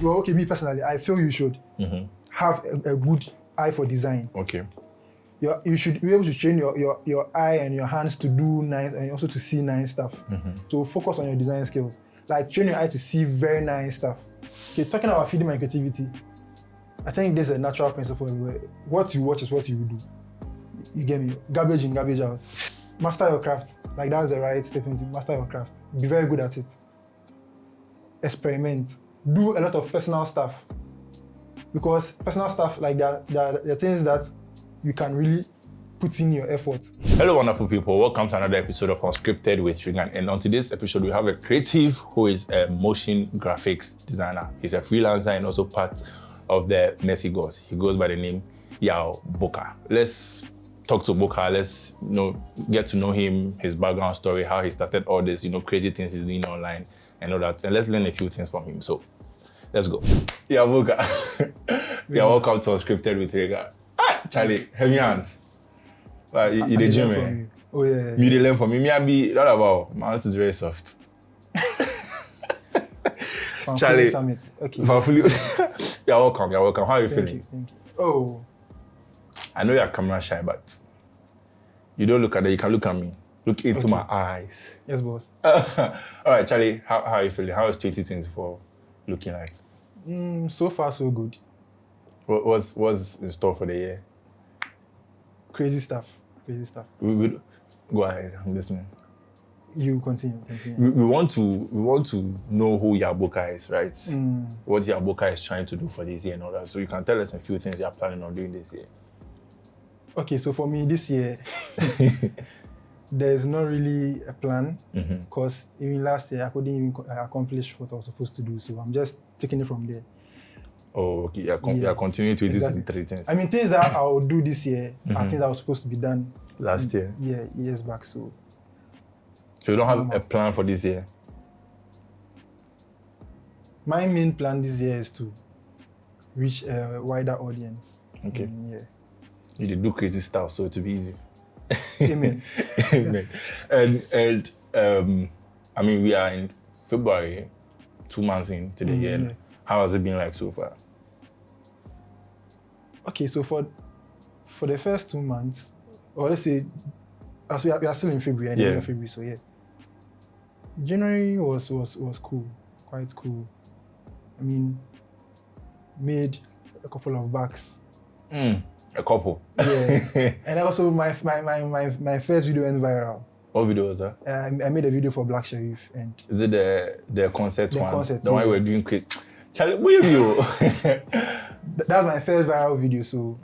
well, okay, me personally, I feel you should have a good eye for design. Okay. You should be able to train your eye and your hands to do nice and also to see nice stuff. So focus on your design skills. Like train your eye to see very nice stuff. Okay, talking about feeding my creativity, I think there's a natural principle where what you watch is what you do. You get me? Garbage in, garbage out. Master your craft. Like that's the right statement. Master your craft. Be very good at it. Experiment. Do a lot of personal stuff. Because personal stuff like that, there are things that you can really put in your effort. Hello, wonderful people. Welcome to another episode of Unscripted with Raygan. And on today's episode, we have a creative who is a motion graphics designer. He's a freelancer and also part of the Nessie Gods. He goes by the name Yaw Boca. Let's talk to Boca. Let's get to know him, his background story, how he started all this, crazy things he's doing online and all that. And let's learn a few things from him. So let's go. Yaw Boca. Yeah, welcome to Unscripted with Raygan. Charlie, heavy hands. You the gym, man. Oh yeah. You the learn from me. Me I be not about. My hands is very soft. Charlie. Okay. You're welcome. You're welcome. How are you feeling? Thank you. Oh. I know you're camera shy, but you don't look at that. You can look at me. Look into my eyes. Yes, boss. All right, Charlie. How are you feeling? How is 2024 looking like? So far, so good. What's in store for the year? Crazy stuff. We go ahead. I'm listening. You continue. We want to know who Yaw Boca is, right? What Yaw Boca is trying to do for this year and all that. So you can tell us a few things you're planning on doing this year. Okay, so for me this year, there's not really a plan because even last year I couldn't even accomplish what I was supposed to do. So I'm just taking it from there. Oh, okay. You're continuing to do these three things. I mean, things that I will do this year are things that were supposed to be done last year. Yeah, years back. So you don't have a plan for this year? My main plan this year is to reach a wider audience. Okay. Yeah. You do crazy stuff, so it will be easy. Amen. Amen. And I mean, we are in February, 2 months into the year. Yeah. How has it been like so far? Okay, so for the first 2 months, or let's say, as we are still in February, end of February, so yeah. January was cool, quite cool. I mean, made a couple of bucks. A couple? Yeah. And also my first video went viral. What video was that? I made a video for Black Sheriff. And is it the concert one? Concert, the one you were doing great. Charlie, where are you? That's my first viral video, so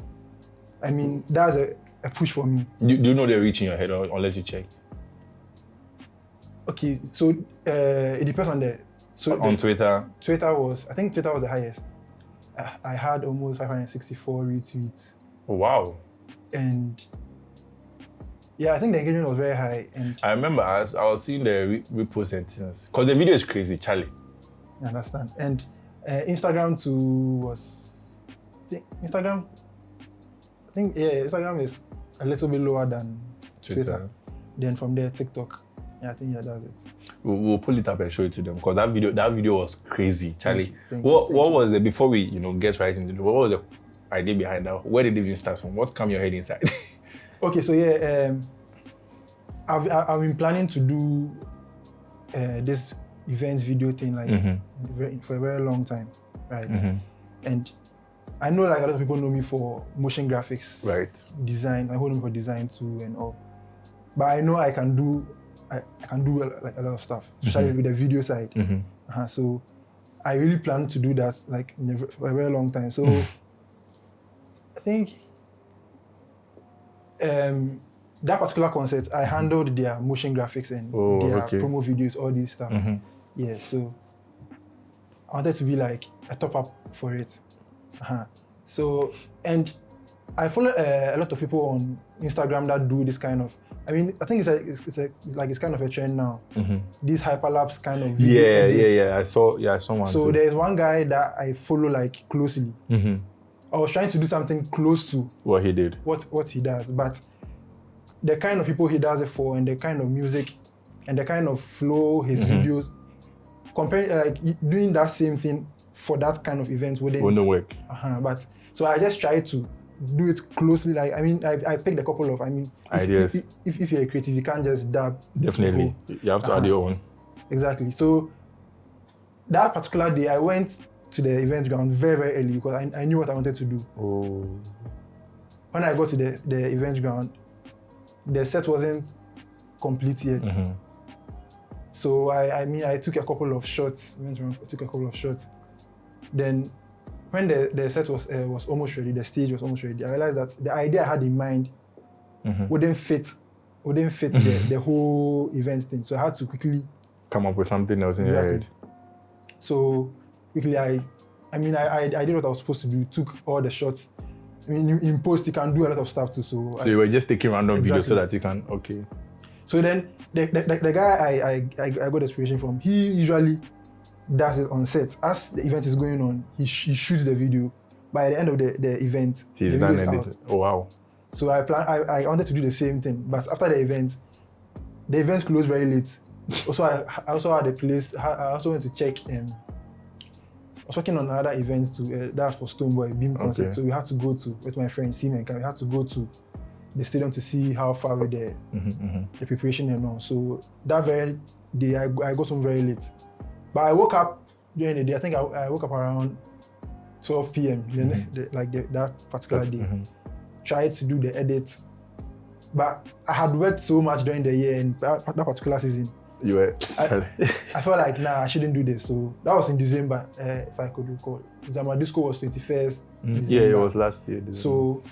I mean that's a push for me. Do you know the reach in your head or unless you check? Okay, so it depends on on Twitter. I think Twitter was the highest. I had almost 564 retweets. Oh, wow. And yeah, I think the engagement was very high. And I remember I was seeing the repost and things. Because the video is crazy, Charlie. I understand. And Instagram too was... Instagram is a little bit lower than Twitter. Then from there, TikTok. Yeah, I think that's it. We'll pull it up and show it to them because that video was crazy, Charlie. Thank what you. was it before we get right into it? What was the idea behind that? Where did it even start from? What came your head inside? Okay, so yeah, I've been planning to do this events video thing for a very long time, right? And I know like a lot of people know me for motion graphics, right? Design. I hold them for design too and all. But I know I can do like a lot of stuff, especially with the video side. So I really plan to do that like for a very long time. So I think that particular concert, I handled their motion graphics and their promo videos, all this stuff. Yeah, so I wanted to be like a top up for it. So, and I follow a lot of people on Instagram that do this kind of. I mean, I think it's kind of a trend now. These hyperlapse kind of video edits. Yeah. I saw one. So there's one guy that I follow like closely. I was trying to do something close to what he did. What he does, but the kind of people he does it for, and the kind of music, and the kind of flow his videos, comparing like doing that same thing for that kind of event wouldn't work. But so I just try to do it closely. Like I mean, I picked a couple of ideas. If you're a creative, you can't just dab. Definitely, you have to add your own. Exactly. So that particular day, I went to the event ground very, very early because I knew what I wanted to do. Oh. When I got to the event ground, the set wasn't complete yet. So I took a couple of shots. Then when the set was almost ready, the stage was almost ready, I realized that the idea I had in mind wouldn't fit the whole event thing. So I had to quickly come up with something else in your head. So quickly I did what I was supposed to do, took all the shots. I mean, in post you can do a lot of stuff too. So you were just taking random videos so that you can So then the guy I got inspiration from, he usually does it on set. As the event is going on, he shoots the video. By the end of the event, he's done editing. Oh wow. So I wanted to do the same thing, but after the event closed very late. Also, I also had a place. I also went to check. I was working on other events too. That's for Stoneboy Beam concert. So we had to go to with my friend Seaman. We had to go to the stadium to see how far with the preparation and all. So that very day, I got home very late. But I woke up during the day. I think I woke up around 12 p.m. That particular day. Tried to do the edit, but I had worked so much during the year and that particular season. You were. I felt like I shouldn't do this. So that was in December, if I could recall. Zama Disco was 21st. December. Yeah, it was last year. December. So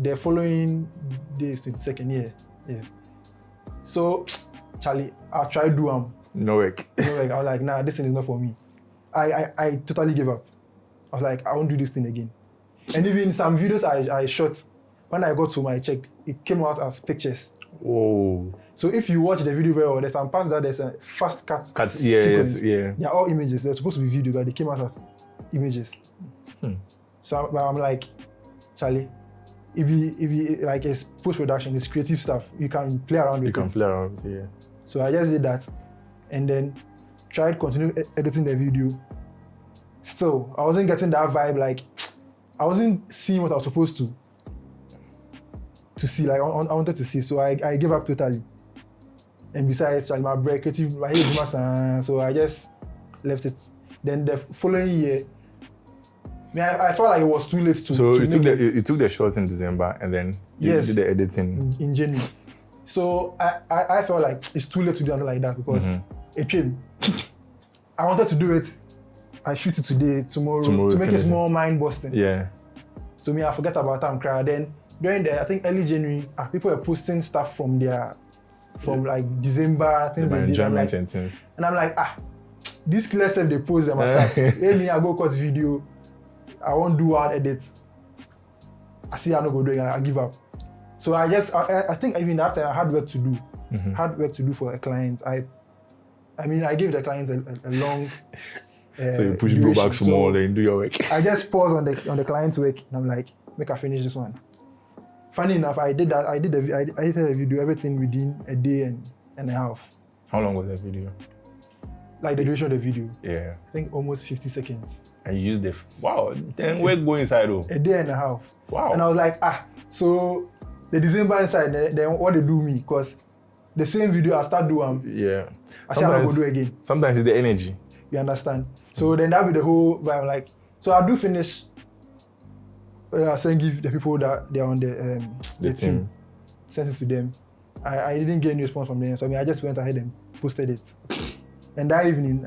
the following day is 22nd. Yeah. So Charlie, I tried to do no work. I was like, this thing is not for me. I totally gave up. I was like, I won't do this thing again. And even some videos I shot, when I got home, I checked, it came out as pictures. Whoa. So if you watch the video very well, there's some parts that there's a fast cut sequence. Yeah. They're all images. They're supposed to be video, but they came out as images. So I'm like, Charlie, if you like it's post-production, it's creative stuff. You can play around with it. Yeah. So I just did that, and then tried continue editing the video. Still, I wasn't getting that vibe. Like, I wasn't seeing what I was supposed to see. Like, I wanted to see. So I gave up totally. And besides, my break creative, so I just left it. Then the following year, I felt like it was too late to. So you took the shots in December, and then you did the editing in January. So I felt like it's too late to do something like that because it came. I wanted to do it. I shoot it today, tomorrow to make it more mind busting. Yeah. So I forget about time crowd. Then during I think early January, people were posting stuff from like December. I think they did. And I'm like, this clear stuff they post them and stuff. Hey, I go cut video. I won't do hard edits. I see I'm not go do it. I give up. So I think even after I had work to do, for a client. I gave the client a long. So you push go back some more, then do your work. I just pause on the client's work, and I'm like, make I finish this one. Funny enough, I did that. I edited the video, everything within a day and a half. How long was that video? Like the duration of the video. Yeah. I think almost 50 seconds. And you used wow. Then work go inside though. A day and a half. Wow. And I was like, so the December inside, then what they do me, because the same video I start doing. Yeah. I say I'm not gonna do again. Sometimes it's the energy. You understand? So then that be the whole vibe. Like, so I do finish. I give the people that they're on the team, sent it to them. I didn't get any response from them, so I just went ahead and posted it. And that evening,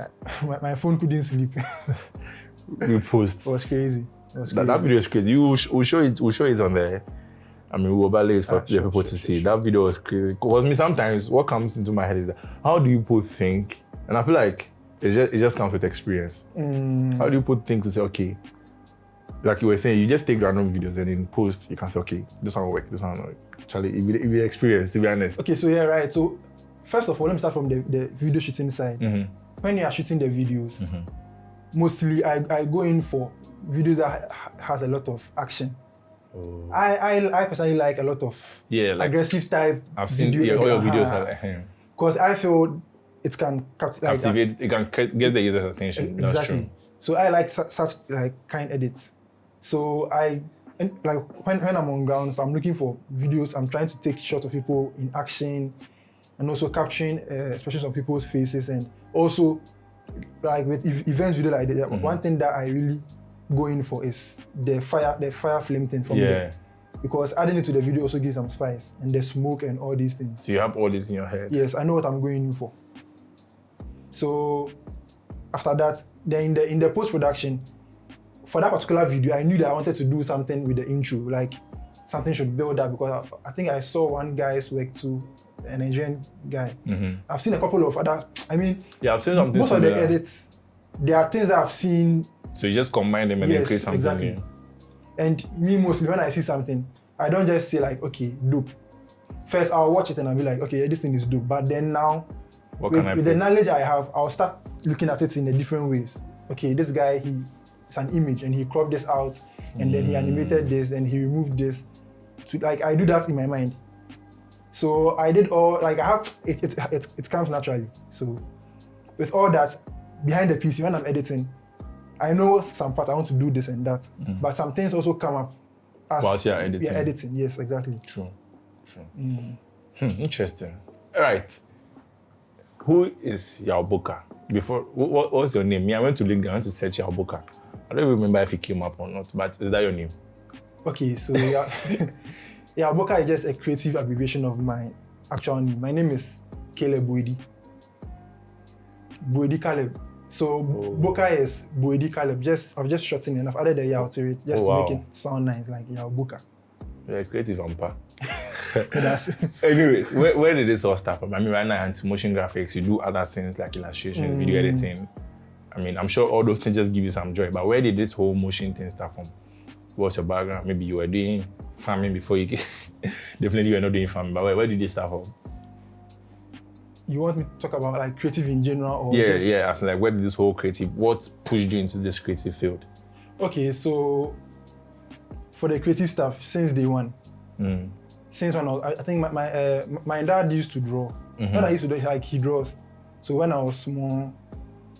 my phone couldn't sleep. You post. It was crazy. That video is crazy. We'll show it on there. We'll overlay it for people to see. That video was crazy. Because sometimes what comes into my head is that how do you both think? And I feel like it just comes with experience. How do you put things to say, okay, like you were saying, you just take random videos and in post you can say, okay, this one will work, this one will work. Charlie, if you experience, to be honest. Okay, so yeah, right. So first of all, let me start from the video shooting side. When you are shooting the videos, mostly I go in for videos that has a lot of action. Oh. I personally like a lot of aggressive type. I've seen all your videos because I feel it can captivate, it can get the user's attention. Exactly. That's true. So I like such like kind edits. So like when I'm on grounds, I'm looking for videos. I'm trying to take shots of people in action, and also capturing expressions of people's faces, and also like with events video like that. One thing that I really go in for is the fire flame thing from there. Because adding it to the video also gives some spice, and the smoke and all these things. So you have all this in your head? Yes, I know what I'm going in for. So after that, then in the post-production, for that particular video, I knew that I wanted to do something with the intro, like something should build up, because I think I saw one guy's work too, a Nigerian guy. I've seen a couple of other, yeah, I've seen something most similar. of the edits, there are things that I've seen. So you just combine them and then create something exactly. new. And me mostly, when I see something, I don't just say like, okay, dope. First, I'll watch it and I'll be like, okay, this thing is dope. But then now, with the knowledge I have, I'll start looking at it in a different ways. Okay, this guy, it's an image and he cropped this out and then he animated this and he removed this. So like I do that in my mind. So I did all, like I have, it comes naturally. So with all that, behind the PC, when I'm editing, I know some parts I want to do this and that, but some things also come up as whilst you're editing. You're editing, yes, exactly. True. Interesting. All right. Who is Yaw Boca? Before, what's your name? I went to LinkedIn, I went to search Yaw Boca. I don't even remember if it came up or not, but is that your name? Okay, so Yaw Boca is just a creative abbreviation of my actual name. My name is Caleb Boedi. Boedi Caleb. So Boca is Boedi Caleb. I've just shortened it. I've added a Yaw to it just to make it sound nice, like Yaw Boca. Yeah, creative on par. Anyways, where did this all start from? Right now, into motion graphics, you do other things like illustration, video editing. I'm sure all those things just give you some joy. But where did this whole motion thing start from? What's your background? Maybe you were doing farming before you came. Definitely you were not doing farming, but where did this start from? You want me to talk about like creative in general, or as in like where did this whole creative? What pushed you into this creative field? Okay, so for the creative stuff, since day one. Since when I think my dad used to draw. When I used to do, like he draws. So when I was small,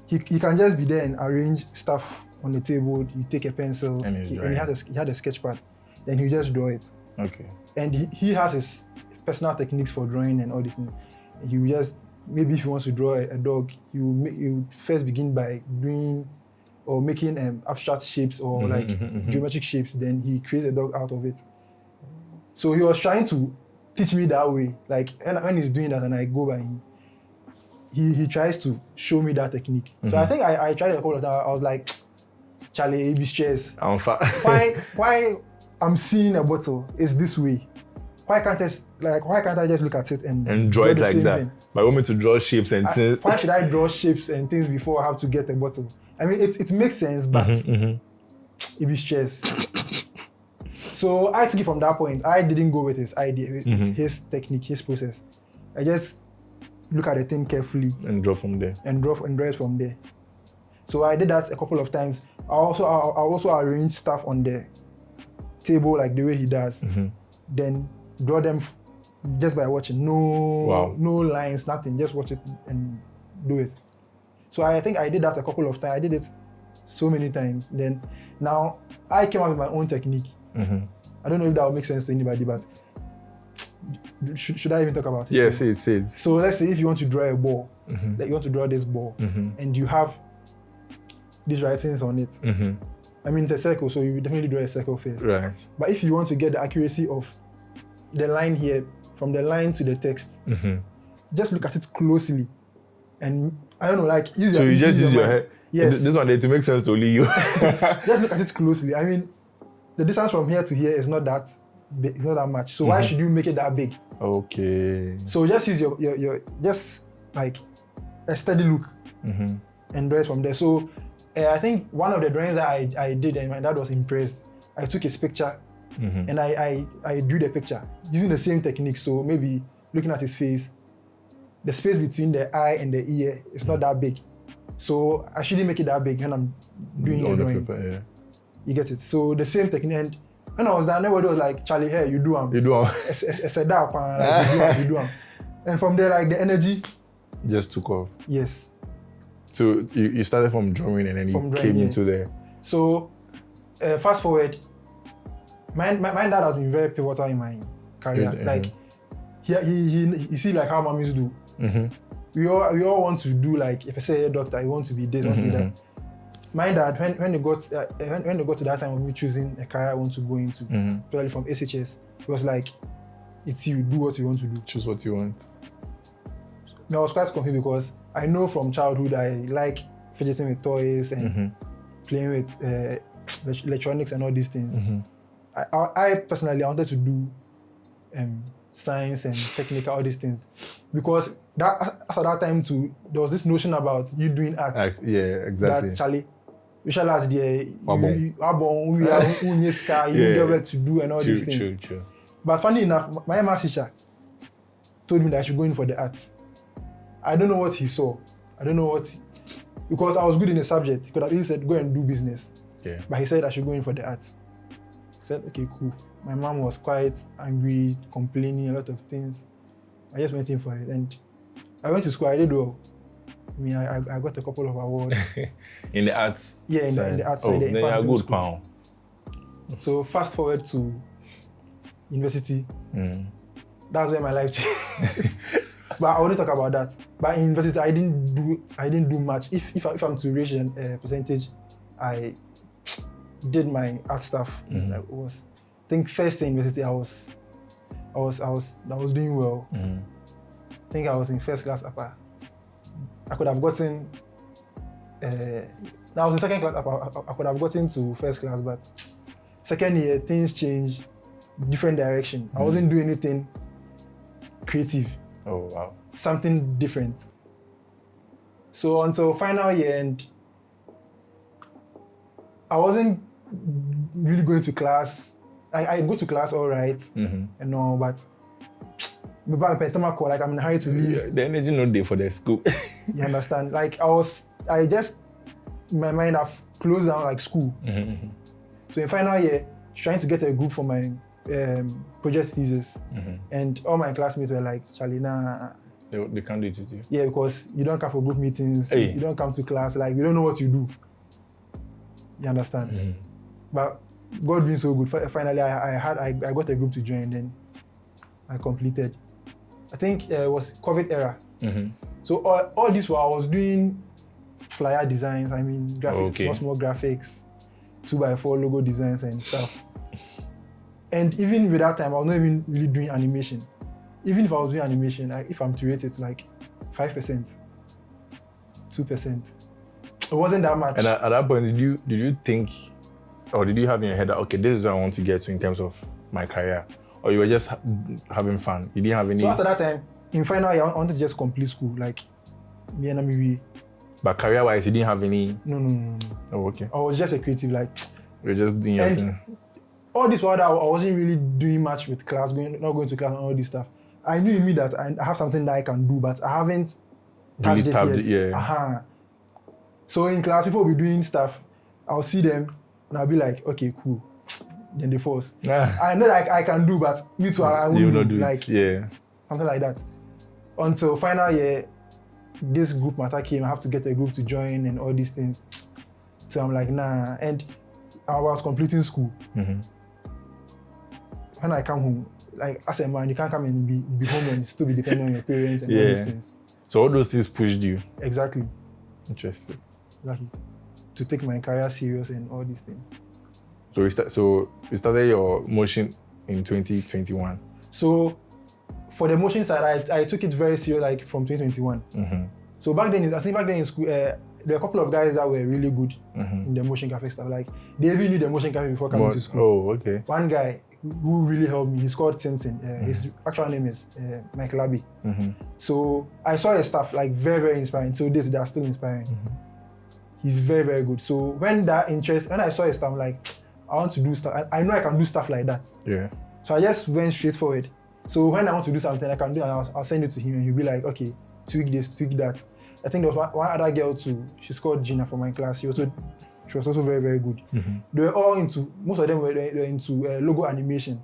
he can just be there and arrange stuff on the table. You take a pencil and he had a sketch pad. Then he just draw it. Okay. And he has his personal techniques for drawing and all these things. He will just, maybe if he wants to draw a dog, you first begin by doing or making abstract shapes or geometric shapes. Then he creates a dog out of it. So he was trying to teach me that way. Like when he's doing that and I go by him, he tries to show me that technique. So I think I tried a couple of times. I was like, Charlie, be stressed. Why I'm seeing a bottle is this way? Why can't I just look at it and draw it like that? Thing? But I want me to draw shapes and things. Why should I draw shapes and things before I have to get a bottle? It makes sense, but it be stressed. So I took it from that point. I didn't go with his idea, with his technique, his process. I just look at the thing carefully and draw from there. And draw it from there. So I did that a couple of times. I also arrange stuff on the table like the way he does. Then draw them just by watching. No lines, nothing. Just watch it and do it. So I think I did that a couple of times. I did it so many times. Then now I came up with my own technique. I don't know if that will make sense to anybody, but should I even talk about it? Yes, it says. So let's say if you want to draw a ball, like you want to draw this ball, and you have these writings on it. It's a circle, so you definitely draw a circle first. Right. But if you want to get the accuracy of the line here, from the line to the text, just look at it closely, and I don't know, like use your. So you just use your head. Yes. This one to make sense to only you. Just look at it closely. The distance from here to here is not that big, it's not that much. So why should you make it that big? Okay. So just use your just like a steady look and draw it from there. So I think one of the drawings that I did and my dad was impressed. I took his picture and I drew the picture using the same technique. So maybe looking at his face, the space between the eye and the ear is not that big. So I shouldn't make it that big when I'm doing a drawing. Paper, yeah. You get it? So the same technique. And when I was there, everybody was like, Charlie, hey, you do them. You do them. You do them. And from there, like the energy just took off. Yes. So you started from drawing and then you came into the... So fast forward, my dad has been very pivotal in my career. Like he see like how mommies do. We all want to do like, if I say a doctor, you want to be this, want to be that. My dad, when they got to that time of me choosing a career I want to go into, especially from SHS, it was like, it's you, do what you want to do. Choose what you want. I was quite confused because I know from childhood I like fidgeting with toys and playing with electronics and all these things. I personally wanted to do science and technical, all these things, because after that time too, there was this notion about you doing art. Yeah, exactly. That Charlie, we shall ask the we get work to do and all these things. True. But funny enough, my math teacher told me that I should go in for the art. I don't know what he saw. Because I was good in the subject. He could have easily said, go and do business. Yeah. But he said I should go in for the art. I said, okay, cool. My mom was quite angry, complaining a lot of things. I just went in for it. And I went to school, I did well. I mean, I got a couple of awards. In the arts? Yeah, in the arts side. Then you're good, pal. So fast forward to university. That's where my life changed. But I wouldn't talk about that. But in university, I didn't do much. If I'm to raise a percentage, I did my art stuff. I think first in university I was doing well. I think I was in first class upper. I could have gotten. I was in second class upper. I could have gotten to first class, but second year things changed, different direction. I wasn't doing anything creative. Oh wow. Something different. So until final year, and I wasn't really going to class. I go to class all right, and all, but like I'm in a hurry to leave. Yeah, the energy not there for the school. You understand? Like I just in my mind I've closed down like school. So in final year, trying to get a group for my project thesis, and all my classmates were like, Charlie, nah. They can't do it with you. Yeah, because you don't come for group meetings, you don't come to class, like we don't know what you do. You understand? But God being so good, finally I got a group to join, then I completed. I think it was COVID era. So all this while I was doing flyer designs, I mean graphics, small graphics, 2x4 logo designs and stuff. And even with that time, I was not even really doing animation. Even if I was doing animation, if I'm to rate it, like 5%, 2%. It wasn't that much. And at that point, did you think, or did you have in your head that, okay, this is what I want to get to in terms of my career? Or you were just having fun? You didn't have any... So after that time, in final year, I wanted to just complete school, like me and Amiwi. But career-wise, you didn't have any... No. Oh, okay. I was just a creative, like... You're just doing your thing. All this while I wasn't really doing much with class, not going to class and all this stuff. I knew in me that I have something that I can do, but I haven't really tapped it yet. So in class, people will be doing stuff. I'll see them and I'll be like, okay, cool. Then they force. I know that I can do, but me too, I won't do like something like that. Until final year, this group matter came. I have to get a group to join and all these things. So I'm like, nah. And I was completing school. When I come home, like as a man, you can't come and be home and still be dependent on your parents and all these things. So all those things pushed you. Exactly. Interesting. Exactly. To take my career serious and all these things. So you started your motion in 2021. So for the motion side, I took it very serious, like from 2021. So back then in school, there were a couple of guys that were really good in the motion graphic stuff. Like they even knew the motion graphic before coming to school. Oh, okay. One guy who really helped me, he's called Tintin. His actual name is Michael Abbey. So I saw his stuff, like very, very inspiring. So they are still inspiring. He's very, very good. So when I saw his stuff, I'm like, I want to do stuff. I know I can do stuff like that. Yeah. So I just went straight forward. So when I want to do something, I can do it, and I'll send it to him, and he'll be like, okay, tweak this, tweak that. I think there was one other girl too. She's called Gina from my class. She was also very, very good. They were all most of them were into logo animation.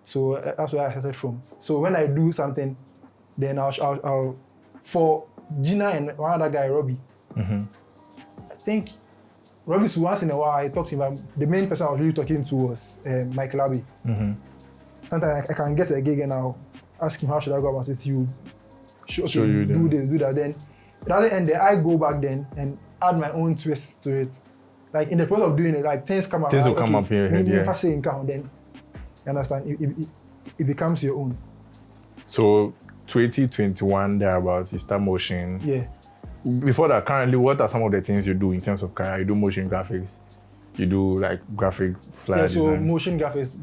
So that's where I started from. So when I do something, then I'll for Gina and one other guy, Robbie, I think Robbie, once in a while, I talk to him. The main person I was really talking to was Michael Abbey. Sometimes I can get a gig and I'll ask him how should I go about it. You show you do this, do that. Then at the other end, I go back then and add my own twist to it. Like in the process of doing it, like things come up. Things will come up here. Then you understand? It becomes your own. So 2021 thereabouts, you start motion. Yeah. Before that, currently, what are some of the things you do in terms of career? You do motion graphics. You do like graphic flyer design. So motion graphics,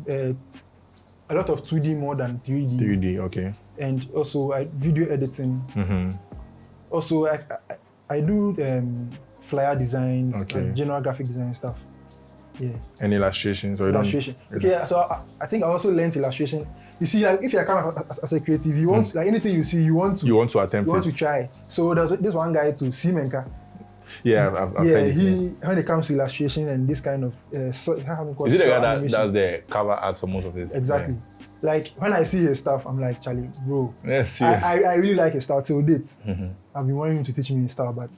a lot of 2D more than 3D. 3D, okay. And also video editing. Also, I do flyer designs, like general graphic design stuff. Yeah. And illustrations or illustration. Okay, so I think I also learned illustration. You see, like if you're kind of as a creative, you want like anything you see, you want to attempt. You want to try. So there's this one guy to Simenka. Yeah, I've heard his name. When it comes to illustration and this kind of is it the guy that does the cover art for most of this? Exactly. Yeah. Like when I see his stuff, I'm like, Charlie, bro. Yes, yes. I really like his style till date. I've been wanting him to teach me his style, but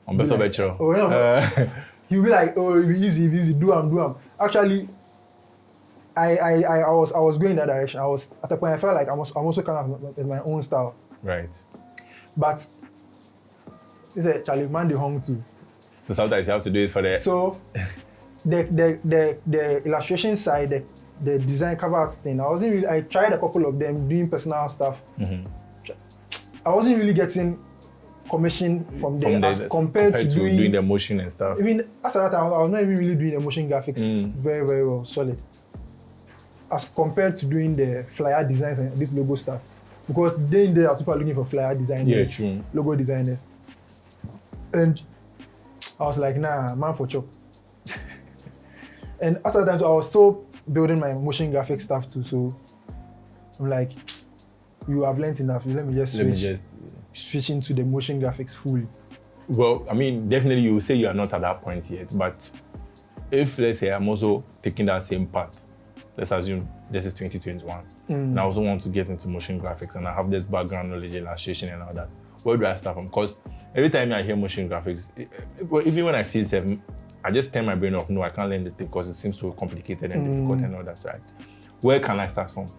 on best of it, he'll be like, oh, it'll be easy, do 'em. Actually, I was going in that direction. I was at the point I felt like I'm also kind of with my own style. Right. But he said, Charlie, man, they hung too. So sometimes you have to do it for the. So the illustration side, the design cover art thing, I tried a couple of them doing personal stuff. I wasn't really getting commission from them as compared to doing the motion and stuff. I mean, after that, I was not even really doing the motion graphics very, very well, solid. As compared to doing the flyer designs and this logo stuff. Because there are people looking for flyer designers, logo designers. And I was like, nah, man for chop. And after that, I was still building my motion graphic stuff too. So I'm like, you have learned enough. Let me just switch into the motion graphics fully. Well, I mean, definitely you will say you are not at that point yet. But if, let's say, I'm also taking that same path, let's assume this is 2021, and I also want to get into motion graphics and I have this background knowledge, illustration and all that. Where do I start from? Because every time I hear motion graphics, even when I see it, I just turn my brain off. No, I can't learn this thing because it seems so complicated and difficult and all that, right? Where can I start from?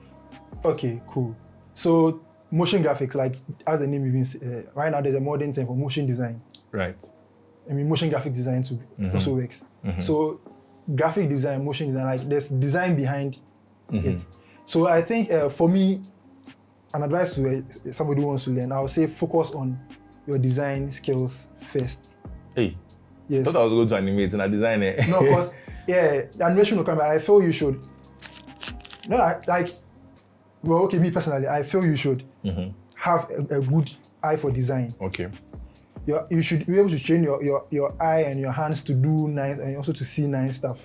Okay, cool. So motion graphics, like as the name even says, right now there's a modern term for motion design. Right. I mean, motion graphic design too also works. So graphic design, motion design, like there's design behind it. So I think for me, an advice to somebody who wants to learn, I would say focus on your design skills first. Hey, yes. I thought I was going to animate and I design it. No, because the animation will come back. I feel you should. No, well, okay, me personally, I feel you should have a good eye for design. Okay. You should be able to train your eye and your hands to do nice and also to see nice stuff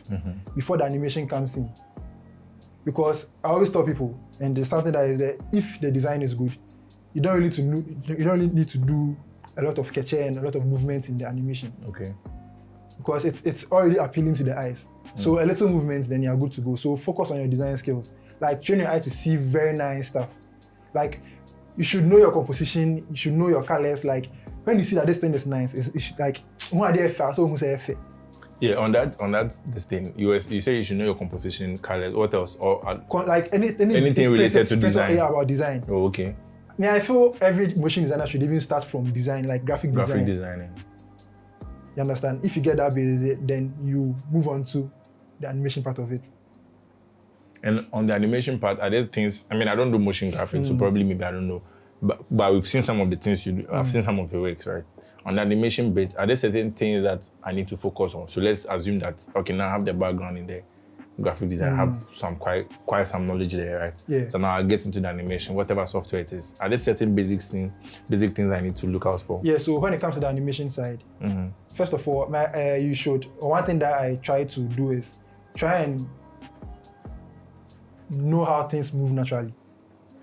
before the animation comes in. Because I always tell people, and there's something that is that if the design is good, you don't really need to do a lot of catch and a lot of movements in the animation. Okay. Because it's already appealing to the eyes. So a little movement, then you're good to go. So focus on your design skills. Like train your eye to see very nice stuff. Like you should know your composition, you should know your colors. Like when you see that this thing is nice, it's like yeah, on that this thing, you say you should know your composition, colors. What else? Or like anything related to design. Yeah, about design. Oh, okay. Yeah, I feel every motion designer should even start from design, like graphic design. Graphic designing. You understand? If you get that base, then you move on to the animation part of it. And on the animation part, are there things? I mean, I don't do motion graphics, so probably maybe I don't know. But we've seen some of the things you do. I've seen some of your works, right? On the animation bit, are there certain things that I need to focus on? So let's assume that, okay, now I have the background in the graphic design, I have some quite some knowledge there, right? Yeah. So now I get into the animation, whatever software it is. Are there certain basic things I need to look out for? Yeah, so when it comes to the animation side, first of all, you should, one thing that I try to do is try and know how things move naturally.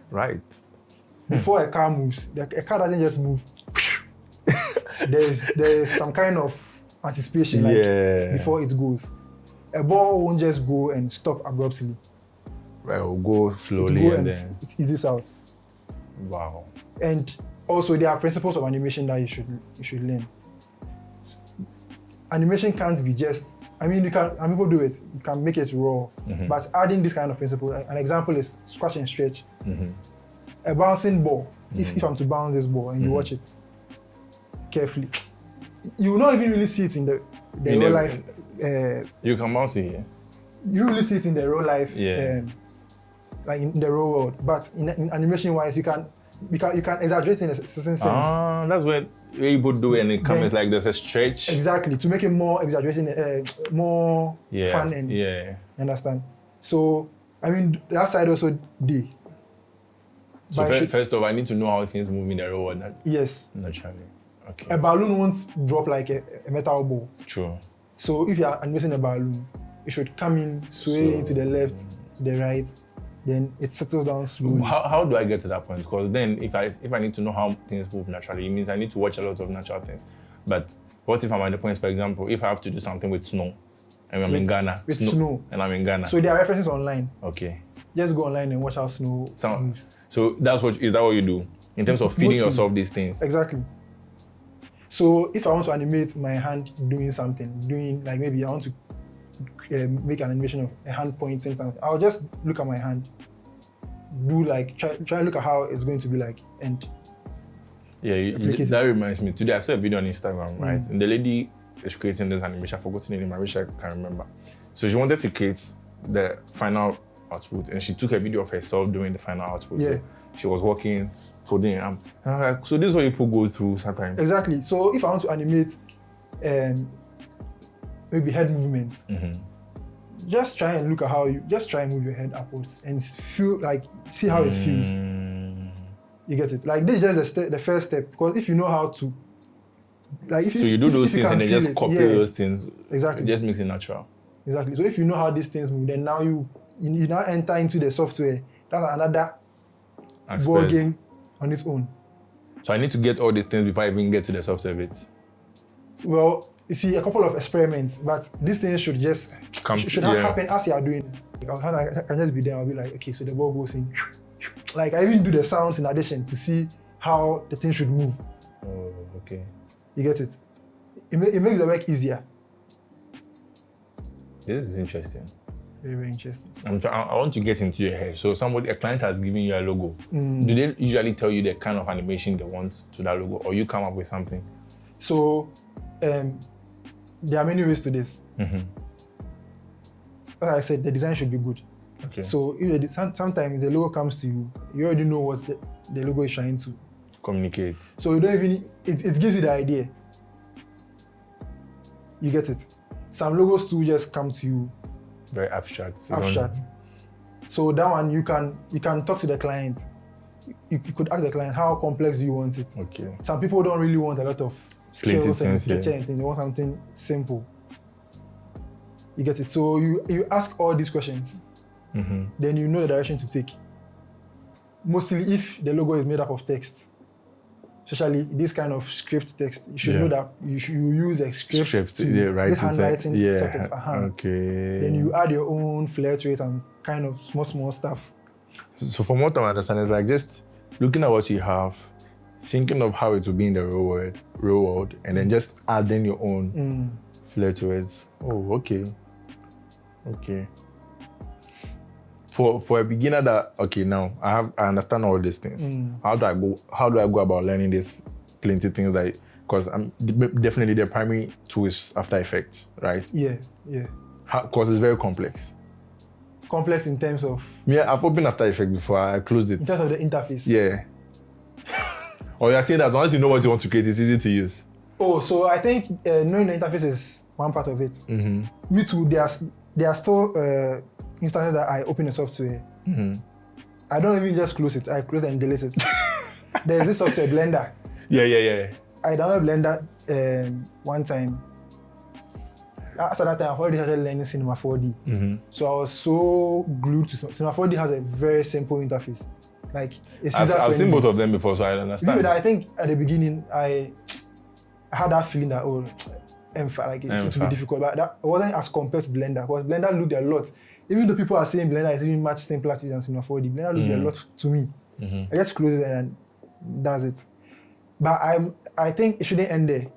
Right. Before a car moves, a car doesn't just move. There's some kind of anticipation before it goes. A ball won't just go and stop abruptly. Right, it'll go slowly and then it eases out. Wow. And also there are principles of animation that you should learn. animation can't be just. I mean, you can, and people do it. You can make it raw, but adding this kind of principle. An example is scratch and stretch. A bouncing ball. If I'm to bounce this ball and you watch it carefully, you will not even really see it in the real life. You can bounce it here. You really see it in the real life, like in the real world. But in animation wise, you can exaggerate in a certain sense. That's where people do it, and it comes like there's a stretch. Exactly, to make it more exaggerating, more fun and you understand. So I mean that side also did. So first off, I need to know how things move in the real world. Yes. Naturally. Okay. A balloon won't drop like a metal ball. True. So if you are animating a balloon, it should come in, sway to the left, to the right, then it settles down slowly. How do I get to that point? Because then if I need to know how things move naturally, it means I need to watch a lot of natural things. But what if I'm at the point, for example, if I have to do something with snow, and I'm in Ghana, with snow, and I'm in Ghana. So there are references online. Okay. Just go online and watch how snow moves. So is that what you do? In terms of feeding yourself these things? Exactly. So if I want to animate my hand doing something, like maybe I want to make an animation of a hand pointing something, I'll just look at my hand, do like, try to look at how it's going to be like, and that reminds me. Today I saw a video on Instagram, right? And the lady is creating this animation. I've forgotten the name, I wish I can remember. So she wanted to create the final output, and she took a video of herself doing the final output. Yeah. So she was walking, folding her arm. And I'm like, so this is what people go through sometimes. Exactly. So if I want to animate maybe head movement, just try and look at how just try and move your head upwards and feel like, see how it feels. You get it? Like this is just the first step, because if you know how to, like if you do those things and then just copy those things. Exactly. It just makes it natural. Exactly. So if you know how these things move, then now you now enter into the software. That's another ball game on its own. So I need to get all these things before I even get to the software bit. Well, you see, a couple of experiments, but these things should just happen as you are doing it. I can just be there. I'll be like, okay, so the ball goes in. Like I even do the sounds in addition to see how the thing should move. Oh, okay. You get it? It makes the work easier. This is interesting. Very, very interesting. I want to get into your head. So a client has given you a logo. Do they usually tell you the kind of animation they want to that logo, or you come up with something? So there are many ways to this. As I said, the design should be good. Okay. So if sometimes the logo comes to you, you already know what the logo is trying to communicate. So you don't even, it gives you the idea. You get it? Some logos too just come to you. Very abstract. So that one you can talk to the client. You could ask the client, how complex do you want it? Okay. Some people don't really want a lot of skills and picture and things. They want something simple. You get it? So you ask all these questions. Then you know the direction to take. Mostly if the logo is made up of text, especially this kind of script text, you should know that you use a script to this handwriting sort of Okay. Then you add your own flair to it and kind of small stuff. So from what I understand, it's like just looking at what you have, thinking of how it will be in the real world, and then just adding your own flair to it. Oh, okay. For a beginner now I understand all these things. How do I go about learning this plenty things, like, because I'm definitely the primary tool is After Effects, right? Yeah. Because it's very complex. Complex in terms of? Yeah, I've opened After Effects before, I closed it. In terms of the interface? Yeah. Or you're saying that once you know what you want to create, it's easy to use. Oh, so I think knowing the interface is one part of it. Me too, there are still instances that I open the software. I don't even just close it, I close it and delete it. There's this software, Blender. Yeah. I downloaded Blender one time. After that time, I've already started learning Cinema 4D. So I was so glued to Cinema 4D. Has a very simple interface. Like I've seen both of them before, so I understand. I think at the beginning I had that feeling that it would be difficult, but that wasn't as compared to Blender, because Blender looked a lot. Even though people are saying Blender is even much simpler than Cinema 4D, Blender looked a lot to me. I just close it and that's it. But I think it shouldn't end there.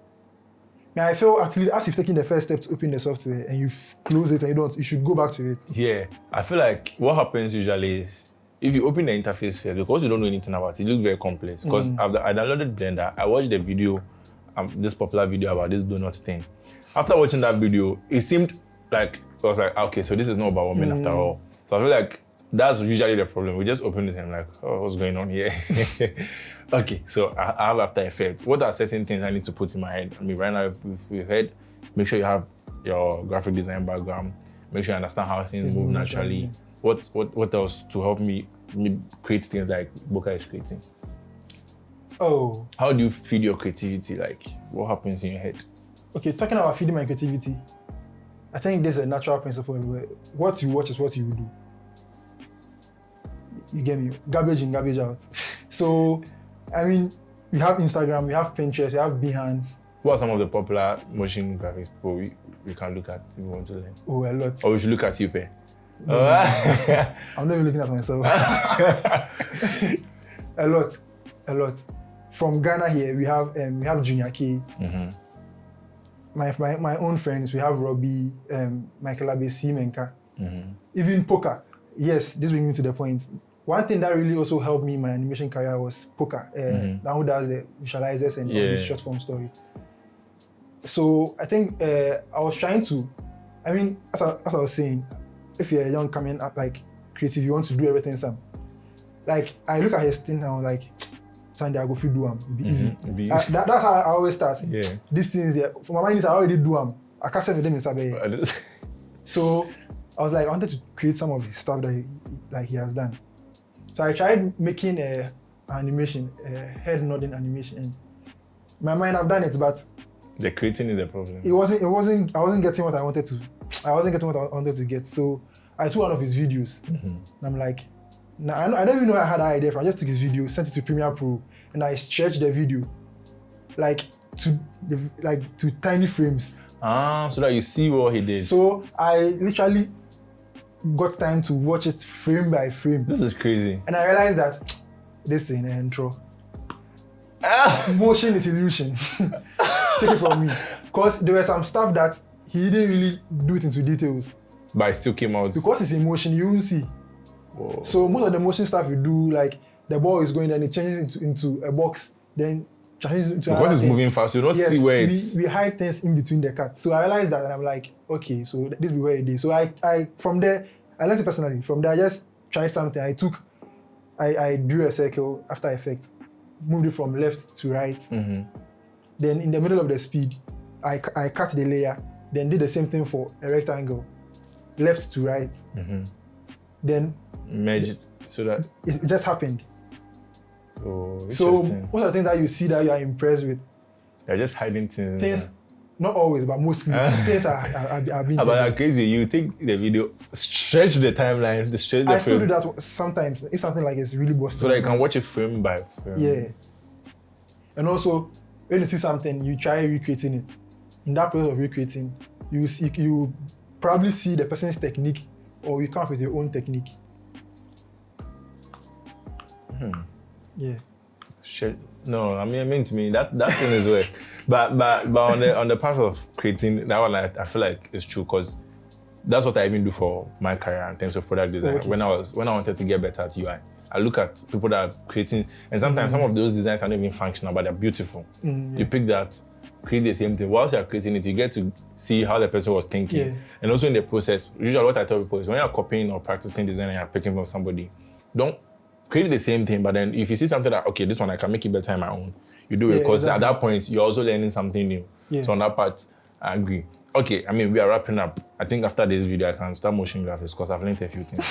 And I feel at least as you've taken the first step to open the software and you've closed it and you should go back to it. Yeah, I feel like what happens usually is if you open the interface first, because you don't know anything about it, it looks very complex. Because I downloaded Blender, I watched the video, this popular video about this donut thing. After watching that video, it seemed like, I was like, okay, so this is not about women after all. So I feel like that's usually the problem. We just open it and I'm like, oh, what's going on here? Okay, so I have After Effects. What are certain things I need to put in my head? I mean, right now, if we've heard, make sure you have your graphic design background. Make sure you understand how things move naturally. What else to help me create things like Boca is creating? Oh. How do you feed your creativity? Like, what happens in your head? Okay, talking about feeding my creativity, I think there's a natural principle where what you watch is what you do. You get me? Garbage in, garbage out. So, I mean, we have Instagram, we have Pinterest, we have Behance. What are some of the popular motion graphics people we can look at if we want to learn? Oh, a lot. Or we should look at you, Pe. No, I'm not even looking at myself. A lot. From Ghana here, we have Junior K. My own friends, we have Robbie, Michael Abe, Menka. Even poker. Yes, this brings me to the point. One thing that really also helped me in my animation career was poker. Now who does the visualizers and all these short form stories. So I think I was trying to, I mean, as I was saying, if you're young coming up like creative, you want to do everything some. Like I look at his thing and I was like, Sunday I go fit do them. It'll be easy. That's how I always start. Yeah. These things there. For my mind is I already do them. I can't say with them in Sabe. So I was like, I wanted to create some of his stuff that he has done. So I tried making an animation, a head nodding animation. And in my mind I've done it, but the creating is the problem. I wasn't getting what I wanted to. I wasn't getting what I wanted to get. So I took one of his videos. And I'm like, I don't even know where I had that idea from. I just took his video, sent it to Premiere Pro, and I stretched the video to tiny frames. So that you see what he did. So I literally got time to watch it frame by frame. This is crazy. And I realized that this thing intro. Motion is illusion. Take it from me. Because there were some stuff that he didn't really do it into details. But it still came out. Because it's in motion, you won't see. Whoa. So most of the motion stuff you do, like the ball is going there and it changes into a box, then changes into because it's moving fast, you don't see where it's... we hide things in between the cuts. So I realized that and I'm like, okay, so this is where it is. So I from there, I learned it personally. From there, I just tried something. I drew a circle, After Effects, moved it from left to right. Then in the middle of the speed, I cut the layer, then did the same thing for a rectangle, left to right. Then merge it so that it just happened. Oh, so most of the things that you see that you are impressed with, they're just hiding things. Not always, but mostly things are being. But are crazy. You take the video, stretch the timeline, stretch the frame. I still do that sometimes if something like it's really busted. So that you can watch it frame by frame. Yeah. And also, when you see something, you try recreating it. In that process of recreating, you probably see the person's technique, or you come up with your own technique. Yeah. Shit. No, I mean to me that thing is weird. But on the part of creating that one, I feel like it's true because that's what I even do for my career in terms of product design. Okay. When I wanted to get better at UI, I look at people that are creating, and sometimes some of those designs are not even functional, but they're beautiful. You pick that, create the same thing. Whilst you're creating it, you get to see how the person was thinking. Yeah. And also in the process, usually what I tell people is when you're copying or practicing design and you're picking from somebody, don't create the same thing, but then if you see something that, okay, this one I can make it better on my own, you do it because at that point, you're also learning something new. Yeah. So on that part, I agree. Okay, I mean, we are wrapping up. I think after this video, I can start motion graphics because I've learned a few things.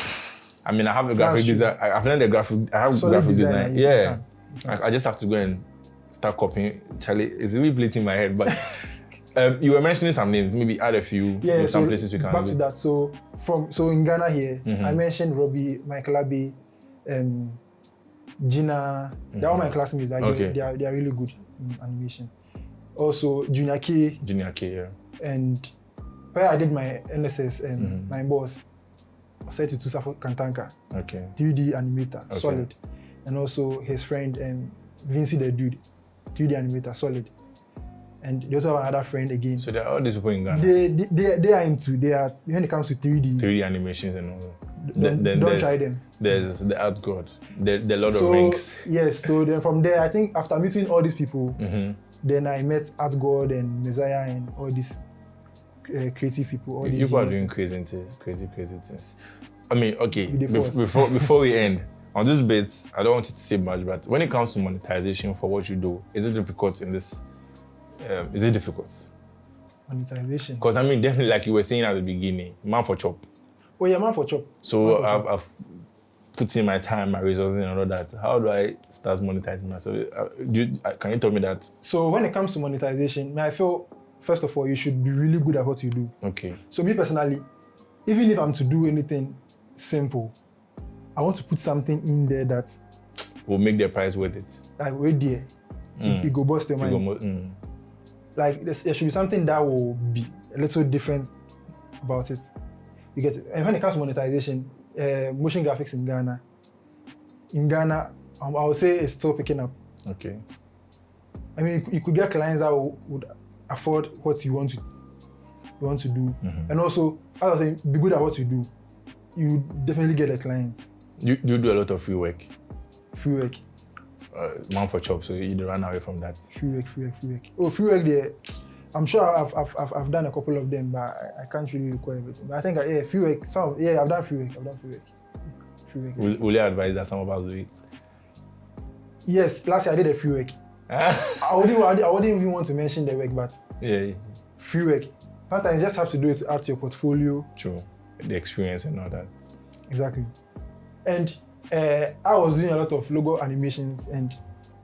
I mean, I have a graphic design. I've learned graphic design. Yeah. I just have to go and start copying. Charlie, it's really bleeding in my head, but you were mentioning some names, maybe add a few, some places you can back to that. So in Ghana here, I mentioned Robbie, Michael Abe, Gina, they're all my classmates. Like they are really good in animation. Also Junior K, yeah. And where I did my NSS and my boss was set to Tusafo Kantanka. Okay. 3D animator, solid. And also his friend Vinci the dude, 3D animator, solid. and they also have another friend again. So there are all these people in Ghana. They are into, when it comes to 3D. 3D animations and all. Don't try them. There's the Art God. There are a lot of rings. Yes, so then from there, I think after meeting all these people, then I met Art God and Messiah and all these creative people. All these people are doing crazy things. I mean, okay, before we end, on this bit, I don't want you to say much, but when it comes to monetization for what you do, is it difficult in this? Is it difficult? Monetization? Because I mean, definitely, like you were saying at the beginning, man for chop. Oh yeah, man for chop. So I've put in my time, my resources and all that. How do I start monetizing myself? Can you tell me that? So when it comes to monetization, I feel, first of all, you should be really good at what you do. Okay. So me personally, even if I'm to do anything simple, I want to put something in there that will make the price worth it. Like, wait there. It go bust your mind. Like, there should be something that will be a little different about it. You get it? And when it comes to monetization, motion graphics in Ghana, I would say it's still picking up. Okay. I mean, you could get clients that would afford what you want to do. And also, as I was saying, be good at what you do. You definitely get a client. You do a lot of free work. Free work. Man for chop, so you run away from that. Free work. Oh, free work there. I'm sure I've done a couple of them, but I can't really recall everything. But I think free work. I've done free work. Free work. Will you advise that some of us do it? Yes, last year I did a free work. I wouldn't even want to mention the work, but free work. Sometimes you just have to do it to add to your portfolio. True. The experience and all that. Exactly. And I was doing a lot of logo animations, and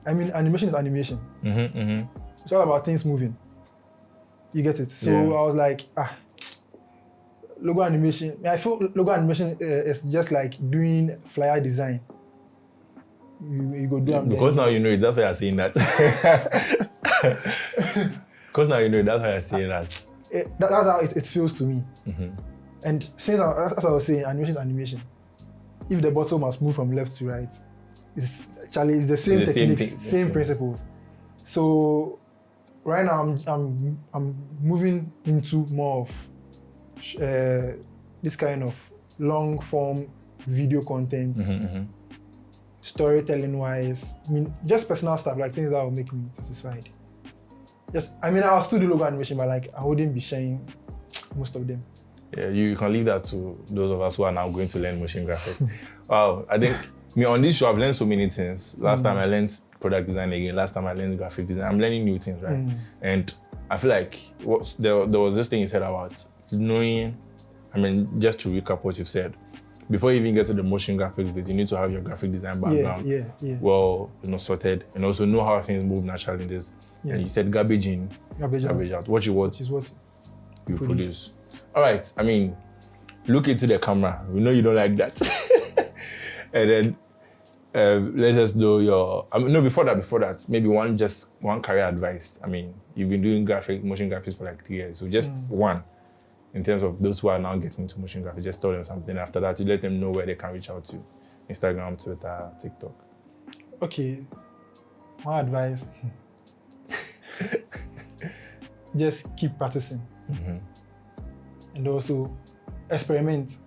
I mean, animation is animation. It's all about things moving. You get it? So I was like, logo animation. I feel logo animation is just like doing flyer design. You go do them. Because now you know it, that's why you're saying that. Because now you know it, that's why you're saying that. That's how it feels to me. And since, as I was saying, animation is animation. If the bottle must move from left to right, it's the same techniques, same principles. So right now I'm moving into more of this kind of long form video content, storytelling wise. I mean, just personal stuff, like things that will make me satisfied. I'll still do logo animation, but like I wouldn't be sharing most of them. Yeah, you can leave that to those of us who are now going to learn motion graphics. Wow, I think on this show I've learned so many things. Last time I learned product design again. Last time I learned graphic design. I'm learning new things, right? And I feel like there was this thing you said about knowing. I mean, just to recap what you've said, before you even get to the motion graphics bit, you need to have your graphic design background well, sorted, and also know how things move naturally in this. And you said garbage in, garbage out. What you want, is what you produce. All right, I mean, look into the camera. We know you don't like that. And then let's just do your, before that, maybe one career advice. I mean, you've been doing motion graphics for like 3 years. So just one, in terms of those who are now getting into motion graphics, just tell them something. After that, you let them know where they can reach out to. Instagram, Twitter, TikTok. Okay, my advice, just keep practicing. And also experiment.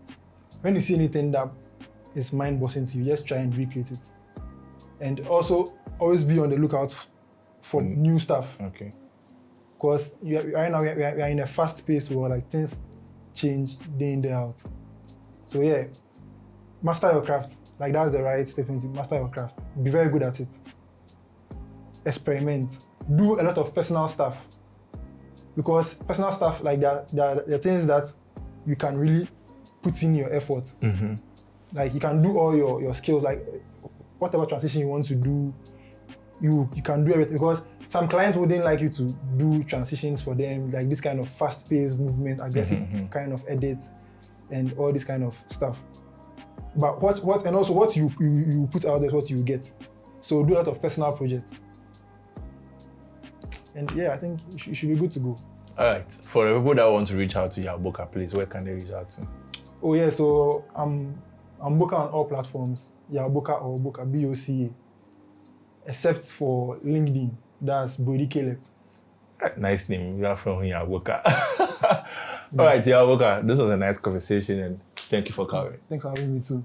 When you see anything that is mind-boggling to you, just try and recreate it. And also always be on the lookout for new stuff. Okay. Because right now we are in a fast pace where like things change day in, day out. So yeah, master your craft. Like that's the right statement. Master your craft. Be very good at it. Experiment. Do a lot of personal stuff. Because personal stuff, like there are things that you can really put in your effort. Like you can do all your skills, like whatever transition you want to do, you can do everything. Because some clients wouldn't like you to do transitions for them, like this kind of fast-paced movement, aggressive kind of edits, and all this kind of stuff. But what and also what you put out there is what you get. So do a lot of personal projects. And yeah, I think you should be good to go. All right. For the people that want to reach out to Yaw Boca, please, where can they reach out to? Oh yeah, so I'm Boca on all platforms. Yaw Boca or Boca, BOCA. Except for LinkedIn, that's Brody Caleb. Nice name. You are from Yaw Boca. All right, Yaw Boca. This was a nice conversation, and thank you for coming. Thanks for having me too.